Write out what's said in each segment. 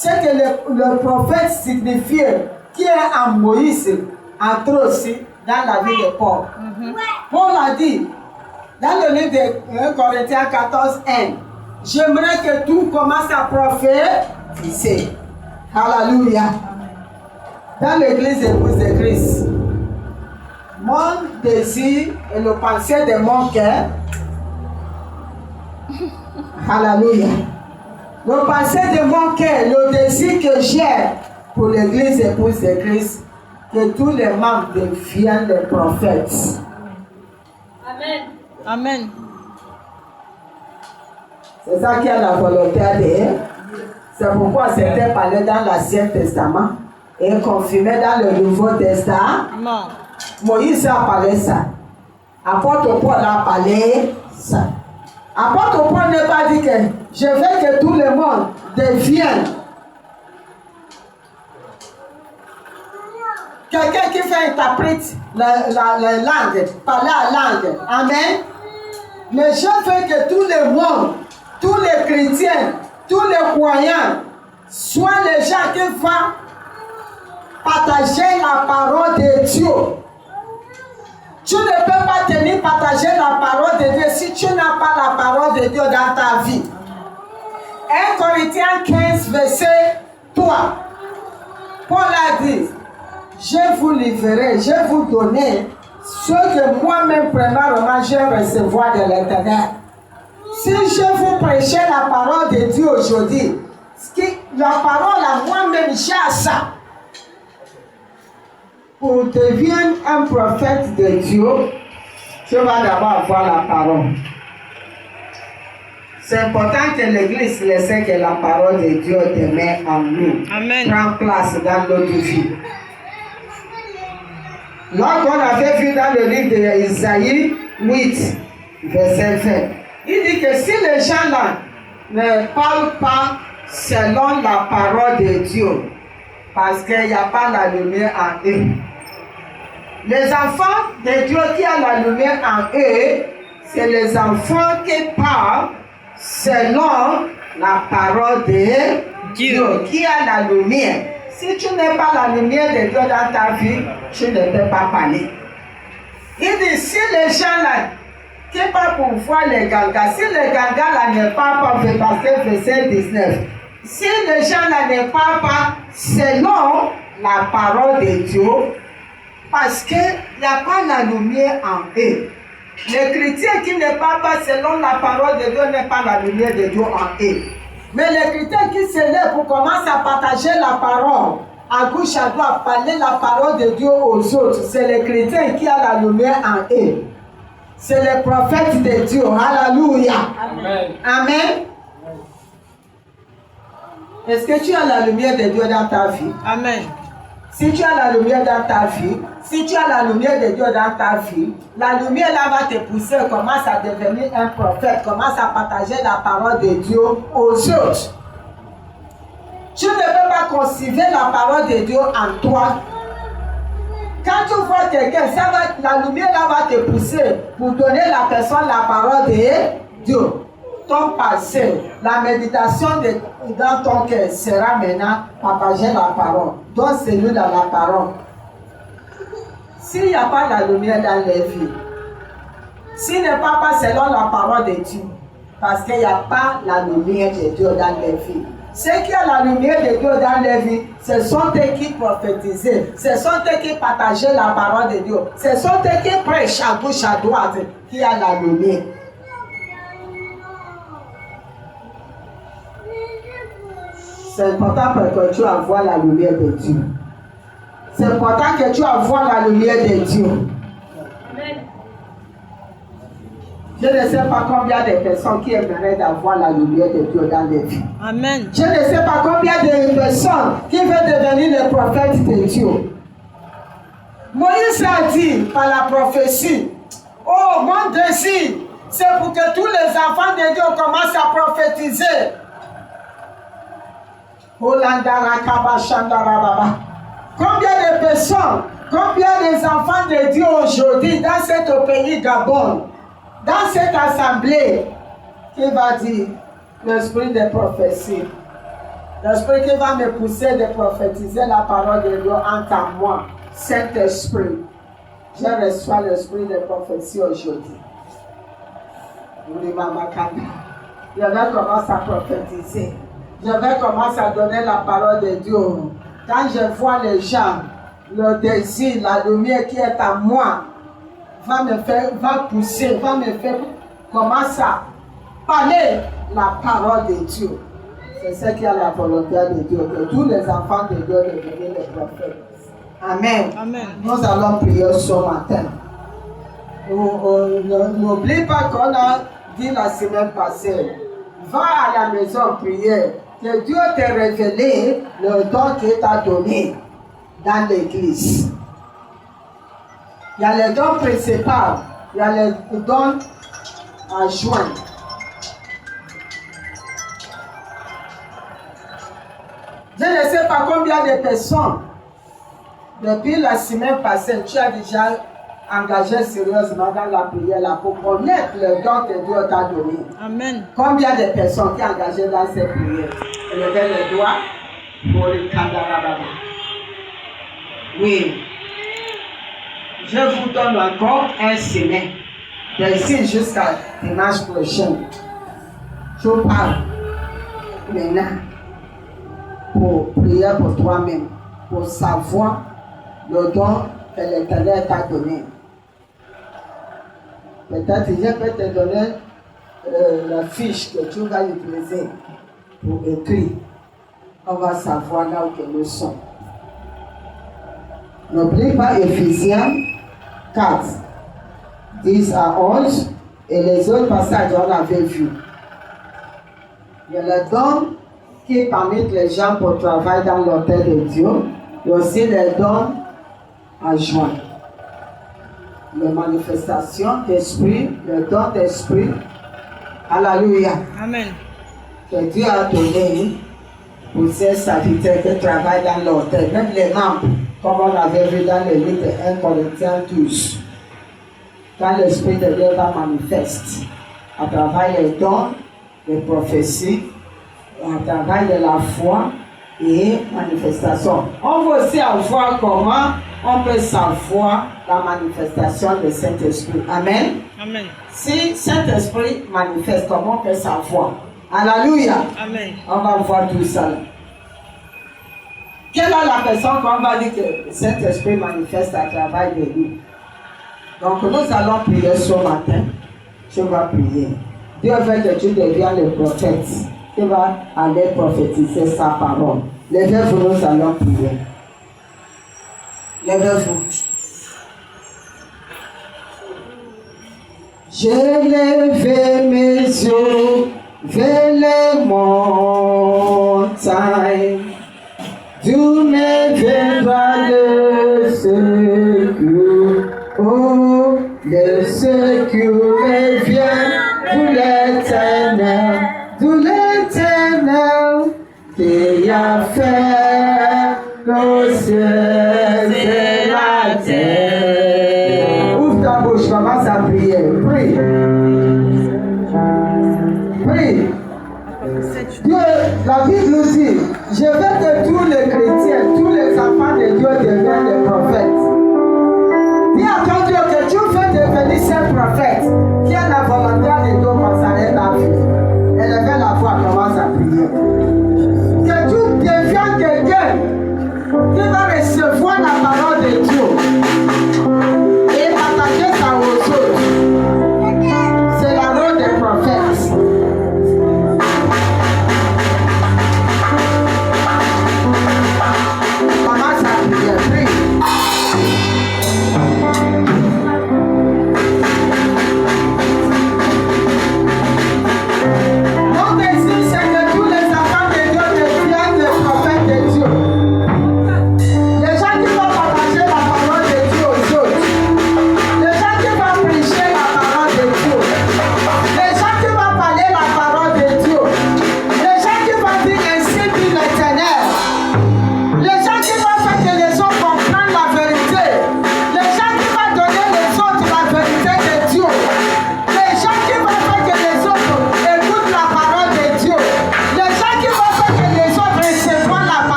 Ce que le prophète signifiait, qui est en Moïse, entre aussi dans la vie de Paul. Paul a dit, dans le livre de 1 Corinthiens 14, 1, j'aimerais que tout commence à prophétiser. Alléluia. Dans l'église épouse de Christ, mon désir et le pensée de mon cœur, alléluia. Le passé de mon cœur, le désir que j'ai pour l'église épouse de Christ, que tous les membres deviennent des prophètes. Amen. Amen. C'est ça qui est la volonté de Dieu. C'est pourquoi c'était parlé dans l'Ancien Testament et confirmé dans le Nouveau Testament. Non. Moïse a parlé ça. Apôtre Paul a parlé ça. Apôtre Paul n'a pas dit que je veux que tout le monde devienne quelqu'un qui fait interprète la langue, parler la langue. Amen. Mais je veux que tout le monde, tous les chrétiens, tous les croyants, soient les gens qui vont partager la parole de Dieu. Tu ne peux pas tenir partager la parole de Dieu si tu n'as pas la parole de Dieu dans ta vie. 1 Corinthiens 15, verset 3. Paul a dit, je vous livrerai, je vous donner ce que moi-même, premièrement, je recevoir de l'Éternel. Si je vous prêchais la parole de Dieu aujourd'hui, la parole à moi-même, j'ai ça. Pour devenir un prophète de Dieu, tu vas d'abord avoir la parole. C'est important que l'Église le sait que la parole de Dieu demeure en nous. Amen. Prend place dans notre vie. Là qu'on avait vu dans le livre d'Isaïe 8, verset 20, il dit que si les gens là ne parlent pas selon la parole de Dieu, parce qu'il n'y a pas la lumière en eux. Les enfants de Dieu qui ont la lumière en eux, c'est les enfants qui parlent selon la parole de Dieu, qui a la lumière. Si tu n'as pas la lumière de Dieu dans ta vie, tu ne peux pas parler. Il dit, si les gens là, qui parlent pour voir les gangas, si les gangas là ne parlent pas, parce que verset 19, si les gens là ne parlent pas selon la parole de Dieu, parce qu'il n'y a pas la lumière en eux. Les chrétiens qui ne parlent pas selon la parole de Dieu n'ont pas la lumière de Dieu en eux. Mais les chrétiens qui se lèvent pour commencer à partager la parole, à gauche, à droite, parler la parole de Dieu aux autres, c'est les chrétiens qui ont la lumière en eux. C'est les prophètes de Dieu. Alléluia. Amen. Amen. Est-ce que tu as la lumière de Dieu dans ta vie? Amen. Si tu as la lumière dans ta vie, si tu as la lumière de Dieu dans ta vie, la lumière là va te pousser, commence à devenir un prophète, commence à partager la parole de Dieu aux autres. Tu ne peux pas conserver la parole de Dieu en toi. Quand tu vois quelqu'un, la lumière là va te pousser pour donner à la personne la parole de Dieu. Ton passé, la méditation dans ton cœur sera maintenant partager la parole. Donc c'est lui dans la parole. S'il n'y a pas la lumière dans les vies, s'il ne parle pas selon la parole de Dieu, parce qu'il n'y a pas la lumière de Dieu dans les vies. Ceux qui ont la lumière de Dieu dans les vies, ce sont eux qui prophétisent, ce sont eux qui partagent la parole de Dieu, ce sont eux qui prêchent à gauche à droite, qui ont la lumière. C'est important que tu avoir la lumière de Dieu. C'est important que tu avoir la lumière de Dieu. Amen. Je ne sais pas combien de personnes qui aimeraient d'avoir la lumière de Dieu dans les vies. Amen. Je ne sais pas combien de personnes qui veulent devenir les prophètes de Dieu. Moïse a dit par la prophétie, oh mon désir, c'est pour que tous les enfants de Dieu commencent à prophétiser. Combien de personnes, combien des enfants de Dieu aujourd'hui dans ce pays Gabon, dans cette assemblée, qui va dire l'esprit de prophétie? L'esprit qui va me pousser de prophétiser la parole de Dieu entre en moi. Saint-Esprit, je reçois l'esprit de prophétie aujourd'hui. Je vais commencer à prophétiser. Je vais commencer à donner la parole de Dieu. Quand je vois les gens, le désir, la lumière qui est en moi, va pousser, va me faire commencer à parler la parole de Dieu. C'est ce qui est la volonté de Dieu, que tous les enfants de Dieu deviennent les prophètes. Amen. Amen. Nous allons prier ce matin. N'oublie pas qu'on a dit la semaine passée, va à la maison prier, que Dieu t'a révélé le don qu'il t'a donné dans l'église. Il y a les dons principaux, il y a les dons à joindre. Je ne sais pas combien de personnes, depuis la semaine passée, tu as déjà engagé sérieusement dans la prière là, pour connaître le don que Dieu t'a donné. Amen. Combien de personnes qui sont engagées dans ces prières? Levez les doigts pour le candarababa. Oui. Je vous donne encore un semaine. D'ici jusqu'à dimanche prochain. Je parle maintenant pour prier pour toi-même, pour savoir le don que l'Éternel t'a donné. Peut-être que je peux te donner la fiche que tu vas utiliser pour écrire. On va savoir là où nous sommes. N'oublie pas Éphésiens 4, 10 à 11 et les autres passages on avait vu. Il y a le don qui permet les gens pour travailler dans l'hôtel de Dieu. Il y a aussi les dons à joindre. Les manifestations d'esprit, le don d'esprit. Alléluia. Amen. Que Dieu a donné pour ces serviteurs qui travaillent dans l'hôtel, même les membres, comme on avait vu dans le livre de 1 Corinthiens 12. Quand l'Esprit de Dieu va manifester, à travers les dons, les prophéties, à travers de la foi et manifestation. On veut aussi avoir comment on peut savoir la manifestation du Saint-Esprit. Amen. Amen. Si Saint-Esprit manifeste, comment on peut savoir? Alléluia. Amen. On va voir tout ça. Quelle est la personne qu'on va dire que le Saint-Esprit manifeste à travers de lui? Donc nous allons prier ce matin. Tu vas prier. Dieu veut que tu deviennes le prophète. Tu vas aller prophétiser sa parole. Levez-vous, nous allons prier. Levez-vous. J'ai levé mes yeux vers les montagnes. D'où me viendra le secours? Oh, le secours me vient de l'Éternel, qui a fait le ciel et la terre. Ouvre ta bouche, commence à prier. Prie. Prie. Dieu, la Bible nous dit, je veux que tous les chrétiens, tous les enfants de Dieu deviennent des prophètes. Dis à ton Dieu que tu veux devenir ce prophète qui a la volonté de Dieu concerner ta vie. Élevez la voix, commence à prier. Que tu deviennes quelqu'un qui va recevoir la parole de Dieu.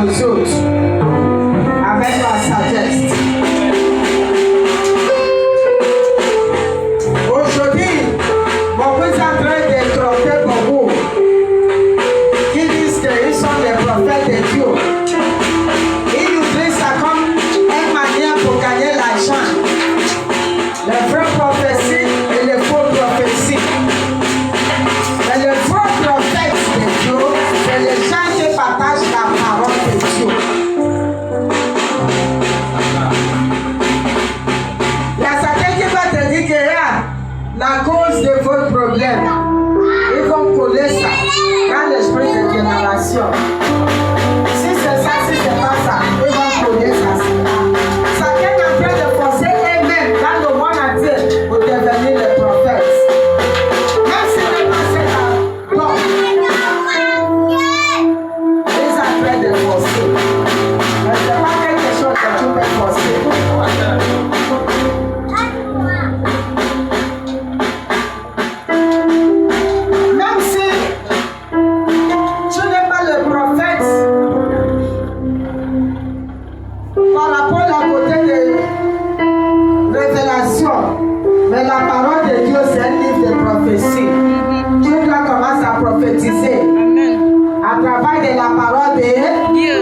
aux autres avec la sagesse. Aujourd'hui, beaucoup sont en train de tromper beaucoup qui disent qu'ils sont des prophètes de Dieu. Ils utilisent ça comme une manière pour gagner l'argent. Les vraies prophéties et les faux prophéties. Mais les vrais prophètes de Dieu, c'est les gens qui partagent la parole de Dieu. Il y a certains qui vont te dire que la cause de vos problèmes, ils vont coller ça dans l'esprit de génération. Si c'est ça, si c'est pas ça, ils vont coller ça. Certains sont en train de forcer eux-mêmes dans le monde entier pour devenir les prophètes. Même si c'est passé là, bon, ils sont en train de forcer. Mais ce n'est pas quelque chose que tu peux forcer. Même si tu n'es pas le prophète par rapport à côté de révélation, mais la parole de Dieu c'est un livre de prophétie. Tu dois commencer à prophétiser à travers de la parole de Dieu.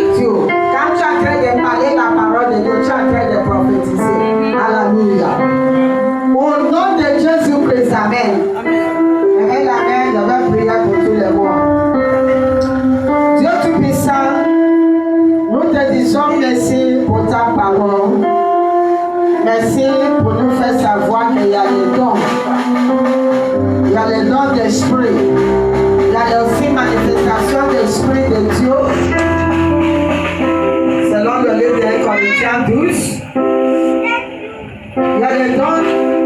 Quand tu es en train de parler la parole de Dieu, tu es en train de prophétiser. Alléluia. Au nom de Jésus-Christ, amen. Amen, amen. Je vais prier pour tous les mois. Dieu Tout-Puissant, nous te disons merci pour ta parole. Merci pour nous faire savoir qu'il y a les dons. Il y a les dons d'esprit. Il y a aussi manifestation de l'esprit de Dieu. Selon le livre de 1 Corinthiens 12. Il y a les dons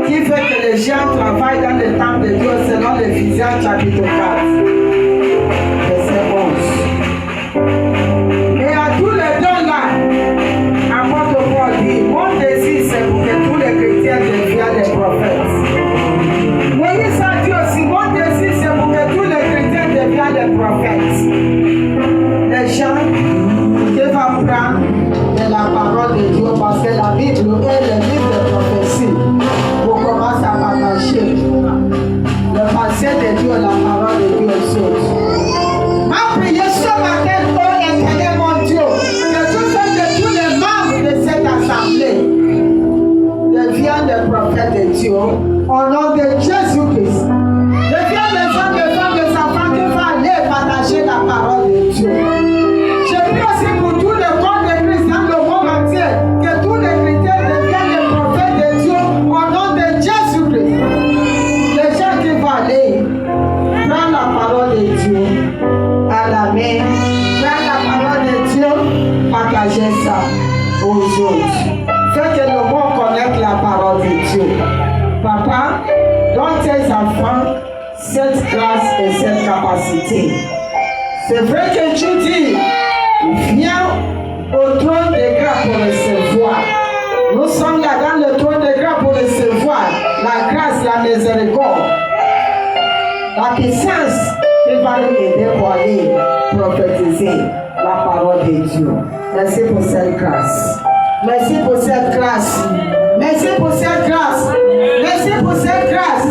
qui fait que les gens travaillent dans le temple de Dieu selon l'Éphésiens chapitre 4. Verset 11. Et à tous les dons là, apôtre Paul dit, mon désir c'est pour que tous les chrétiens deviennent des prophètes. Moïse a dit aussi, mon désir c'est pour que tous les chrétiens deviennent des prophètes. Les gens qui vont prendre de la parole de Dieu parce que la Bible est le livre de prophétie. Vous commencez à partager le passé de Dieu, la parole de Dieu aux autres. Ma prière ce matin, ô éternel mon Dieu, que tout ce que tous les membres de cette assemblée deviennent des prophètes de Dieu au nom de Jésus-Christ. Deviennent des hommes, des femmes, des enfants qui vont aller partager la parole de Dieu. Je prie aussi pour tous les corps de Christ dans le monde entier, que tous les chrétiens deviennent des prophètes de Dieu au nom de Jésus-Christ. Les gens qui vont aller prendre la parole de Dieu à la main, prendre la parole de Dieu, partager ça aux autres. Fais que le monde connaisse la parole de Dieu. Papa, donne tes enfants cette grâce et cette capacité. C'est vrai que tu dis, viens au trône de grâce pour recevoir. Nous sommes là dans le trône de grâce pour recevoir la grâce, la miséricorde, la puissance qui va nous aider pour aller prophétiser la parole de Dieu. Merci pour cette grâce. Merci pour cette grâce. Merci pour cette grâce. Merci pour cette grâce.